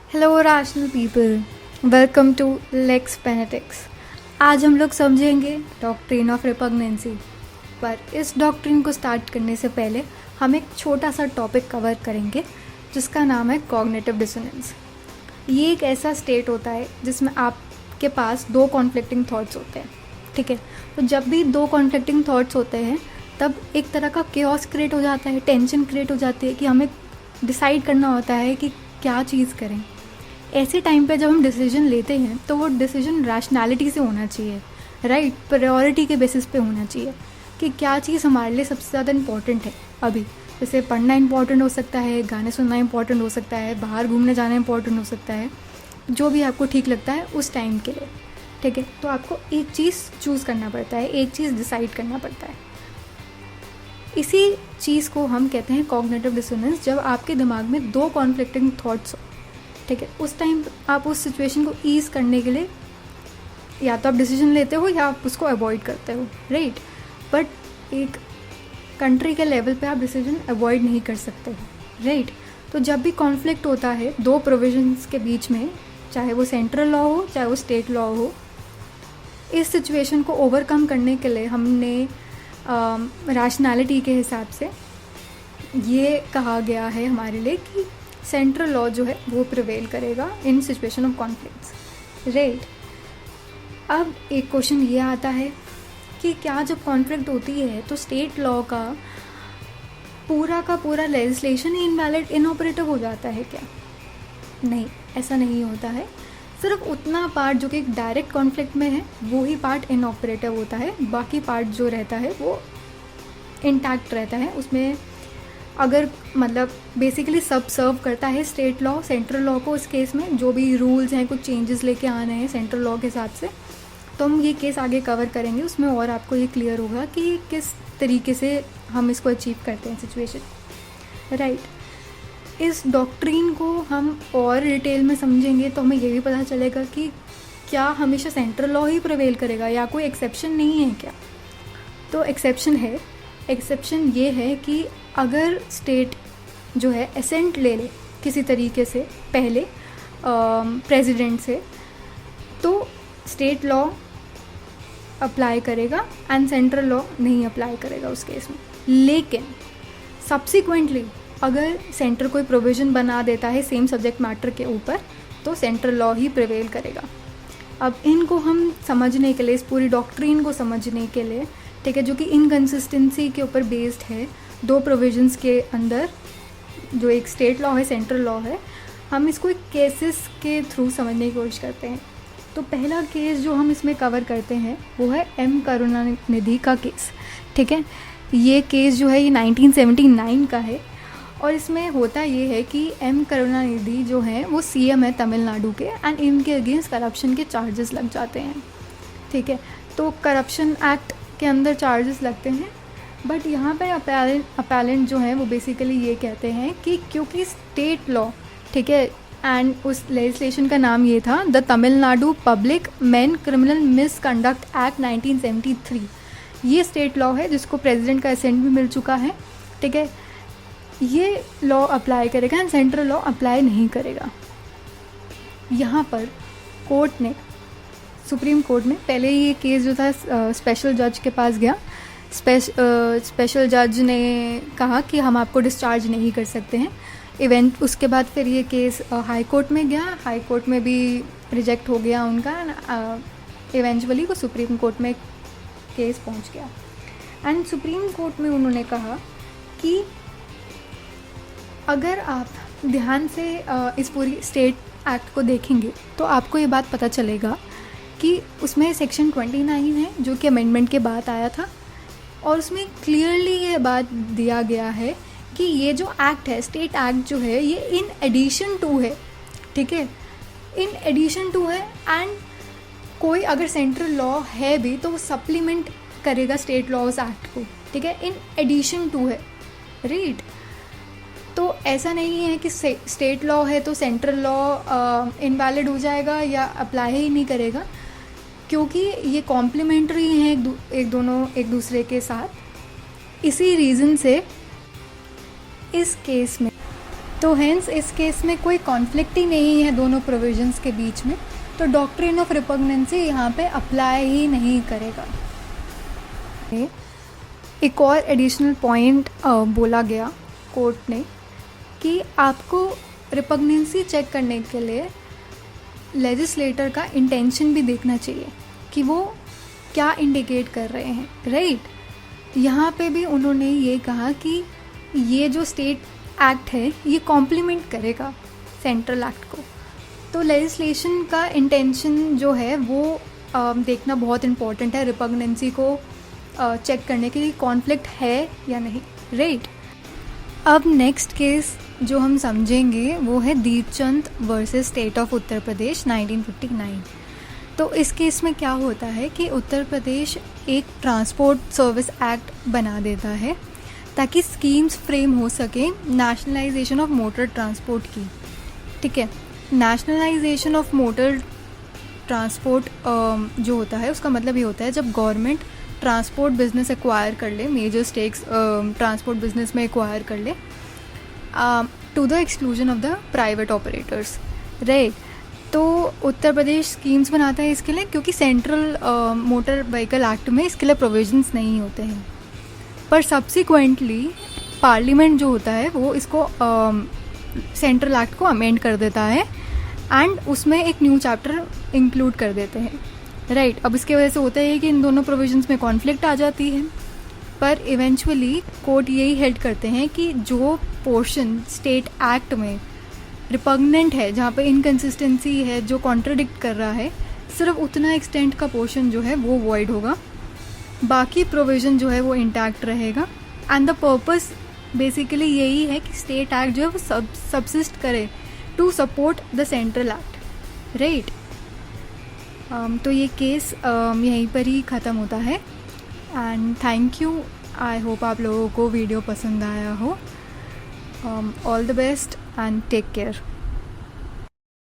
Hello rational people, welcome to Lex Penetics. आज हम लोग समझेंगे डॉक्ट्रिन ऑफ रिपग्नेंसी। पर इस डॉक्ट्रिन को स्टार्ट करने से पहले हम एक छोटा सा टॉपिक कवर करेंगे जिसका नाम है कॉग्निटिव डिसोनेंस। ये एक ऐसा स्टेट होता है जिसमें आपके पास दो कॉन्फ्लिक्टिंग थॉट्स होते हैं। ठीक है, तो जब भी दो कॉन्फ्लिक्टिंग थॉट्स होते हैं तब एक तरह का केओस क्रिएट हो जाता है, टेंशन क्रिएट हो जाती है कि हमें डिसाइड करना होता है कि क्या चीज़ करें। ऐसे टाइम पे जब हम डिसीजन लेते हैं तो वो डिसीजन रैशनैलिटी से होना चाहिए, राइट, प्रायोरिटी के बेसिस पे होना चाहिए कि क्या चीज़ हमारे लिए सबसे ज़्यादा इम्पॉर्टेंट है अभी। जैसे पढ़ना इम्पॉर्टेंट हो सकता है, गाने सुनना इम्पॉर्टेंट हो सकता है, बाहर घूमने जाना इम्पॉर्टेंट हो सकता है, जो भी आपको ठीक लगता है उस टाइम के लिए। ठीक है, तो आपको एक चीज़ चूज़ करना पड़ता है, एक चीज़ डिसाइड करना पड़ता है। इसी चीज़ को हम कहते हैं कॉग्निटिव डिसोनेंस। जब आपके दिमाग में दो कॉन्फ्लिक्टिंग थॉट्स हो, ठीक है, उस टाइम आप उस सिचुएशन को ईज़ करने के लिए या तो आप डिसीजन लेते हो या आप उसको अवॉइड करते हो, राइट। बट एक कंट्री के लेवल पे आप डिसीजन अवॉइड नहीं कर सकते हो, राइट। तो जब भी कॉन्फ्लिक्ट होता है दो प्रोविजंस के बीच में, चाहे वो सेंट्रल लॉ हो चाहे वो स्टेट लॉ हो, इस सिचुएशन को ओवरकम करने के लिए हमने रैशनैलिटी के हिसाब से ये कहा गया है हमारे लिए कि सेंट्रल लॉ जो है वो प्रिवेल करेगा इन सिचुएशन ऑफ कॉन्फ्लिक्ट्स, राइट। अब एक क्वेश्चन ये आता है कि क्या जब कॉन्फ्लिक्ट होती है तो स्टेट लॉ का पूरा लेजिस्लेशन ही इनवैलिड, इनऑपरेटिव हो जाता है क्या? नहीं, ऐसा नहीं होता है। सिर्फ उतना पार्ट जो कि एक डायरेक्ट कॉन्फ्लिक्ट में है वो ही पार्ट इनऑपरेटिव होता है, बाकी पार्ट जो रहता है वो इंटैक्ट रहता है। उसमें अगर मतलब बेसिकली सब सर्व करता है स्टेट लॉ सेंट्रल लॉ को। इस केस में जो भी रूल्स हैं, कुछ चेंजेस लेके आने हैं सेंट्रल लॉ के हिसाब से, तो हम ये केस आगे कवर करेंगे उसमें, और आपको ये क्लियर होगा कि किस तरीके से हम इसको अचीव करते हैं सिचुएशन, राइट। इस डॉक्ट्रिन को हम और डिटेल में समझेंगे तो हमें ये भी पता चलेगा कि क्या हमेशा सेंट्रल लॉ ही प्रिवेल करेगा या कोई एक्सेप्शन नहीं है क्या। तो एक्सेप्शन है। एक्सेप्शन ये है कि अगर स्टेट जो है एसेंट ले ले किसी तरीके से पहले प्रेसिडेंट से, तो स्टेट लॉ अप्लाई करेगा एंड सेंट्रल लॉ नहीं अप्लाई करेगा उस केस में। लेकिन सब्सिक्वेंटली अगर सेंटर कोई प्रोविज़न बना देता है सेम सब्जेक्ट मैटर के ऊपर तो सेंट्रल लॉ ही प्रिवेल करेगा। अब इनको हम समझने के लिए, इस पूरी डॉक्ट्रिन को समझने के लिए, ठीक है, जो कि इनकन्सिस्टेंसी के ऊपर बेस्ड है दो प्रोविजंस के अंदर, जो एक स्टेट लॉ है सेंट्रल लॉ है, हम इसको एक केसेस के थ्रू समझने की कोशिश करते हैं। तो पहला केस जो हम इसमें कवर करते हैं वो है एम करुणानिधि का केस। ठीक है, ये केस जो है ये 1979 का है और इसमें होता ये है कि एम करुणानिधि जो हैं वो सीएम है तमिलनाडु के, एंड इनके अगेंस्ट करप्शन के चार्जेस लग जाते हैं। ठीक है, तो करप्शन एक्ट के अंदर चार्जेस लगते हैं। बट यहाँ पे अपैलेंट जो है वो बेसिकली ये कहते हैं कि क्योंकि स्टेट लॉ, ठीक है, एंड उस लेजिस्लेशन का नाम ये था the Tamil Nadu public main criminal misconduct act 1973, ये स्टेट लॉ है जिसको प्रेसिडेंट का असेंट भी मिल चुका है। ठीक है, ये लॉ अप्लाई करेगा एंड सेंट्रल लॉ अप्लाई नहीं करेगा। यहाँ पर कोर्ट ने, सुप्रीम कोर्ट ने, पहले ये केस जो था स्पेशल जज के पास गया। स्पेशल जज ने कहा कि हम आपको डिस्चार्ज नहीं कर सकते हैं इवेंट। उसके बाद फिर ये केस हाई कोर्ट में गया, हाई कोर्ट में भी रिजेक्ट हो गया उनका। इवेंचुअली वो सुप्रीम कोर्ट में केस पहुंच गया एंड सुप्रीम कोर्ट में उन्होंने कहा कि अगर आप ध्यान से इस पूरी स्टेट एक्ट को देखेंगे तो आपको ये बात पता चलेगा कि उसमें सेक्शन 29 है जो कि अमेंडमेंट के बाद आया था, और उसमें क्लियरली ये बात दिया गया है कि ये जो एक्ट है, स्टेट एक्ट जो है, ये इन एडिशन टू है। ठीक है, इन एडिशन टू है, एंड कोई अगर सेंट्रल लॉ है भी तो वो सप्लीमेंट करेगा स्टेट लॉज एक्ट को। ठीक है, इन एडिशन टू है, राइट। तो ऐसा नहीं है कि स्टेट लॉ है तो सेंट्रल लॉ इनवैलिड हो जाएगा या अप्लाई ही नहीं करेगा, क्योंकि ये कॉम्प्लीमेंट्री हैं एक दूसरे के साथ। इसी रीज़न से इस केस में तो हेंस इस केस में कोई कॉन्फ्लिक्ट ही नहीं है दोनों प्रोविजंस के बीच में, तो डॉक्ट्रिन ऑफ रिपग्नेंसी यहाँ पे अप्लाई ही नहीं करेगा। एक और एडिशनल पॉइंट बोला गया कोर्ट ने कि आपको रिपग्नेंसी चेक करने के लिए लेजिस्लेटर का इंटेंशन भी देखना चाहिए कि वो क्या इंडिकेट कर रहे हैं, राइट। यहाँ पे भी उन्होंने ये कहा कि ये जो स्टेट एक्ट है ये कॉम्प्लीमेंट करेगा सेंट्रल एक्ट को। तो लेजिस्लेशन का इंटेंशन जो है वो देखना बहुत इम्पॉर्टेंट है रिपग्नेंसी को चेक करने के लिए, कॉन्फ्लिक्ट है या नहीं, राइट। अब नेक्स्ट केस जो हम समझेंगे वो है Deepchand versus state of Uttar Pradesh 1959। तो इस केस में क्या होता है कि उत्तर प्रदेश एक ट्रांसपोर्ट सर्विस एक्ट बना देता है ताकि स्कीम्स फ्रेम हो सके नेशनलाइजेशन ऑफ मोटर ट्रांसपोर्ट की, ठीक है। नेशनलाइजेशन ऑफ मोटर ट्रांसपोर्ट जो होता है उसका मतलब ये होता है जब गवर्नमेंट ट्रांसपोर्ट बिजनेस एक्वायर कर ले, मेजर स्टेक्स ट्रांसपोर्ट बिजनेस में एक्वायर कर ले to the exclusion of the private operators, right. तो उत्तर प्रदेश स्कीम्स बनाता है इसके लिए क्योंकि सेंट्रल मोटर व्हीकल एक्ट में इसके लिए प्रोविजंस नहीं होते हैं। पर सब्सिक्वेंटली पार्लियामेंट जो होता है वो इसको सेंट्रल एक्ट को अमेंड कर देता है एंड उसमें एक न्यू चैप्टर इंक्लूड कर देते हैं, राइट। अब इसके वजह से होता है कि इन दोनों प्रोविजंस में कॉन्फ्लिक्ट आ जाती है, पर इवेंचुअली कोर्ट यही हेल्ड करते हैं कि जो पोर्शन स्टेट एक्ट में रिपग्नेंट है, जहाँ पे इनकन्सिस्टेंसी है, जो कॉन्ट्रडिक्ट कर रहा है, सिर्फ उतना एक्सटेंट का पोर्शन जो है वो वॉइड होगा, बाकी प्रोविज़न जो है वो इंटैक्ट रहेगा। एंड द पर्पस बेसिकली यही है कि स्टेट एक्ट जो है वो सबसिस्ट करे to support the central act, right. तो ये केस यहीं पर ही ख़त्म होता है and thank you. I hope आप लोगों को वीडियो पसंद आया हो। All the best and take care.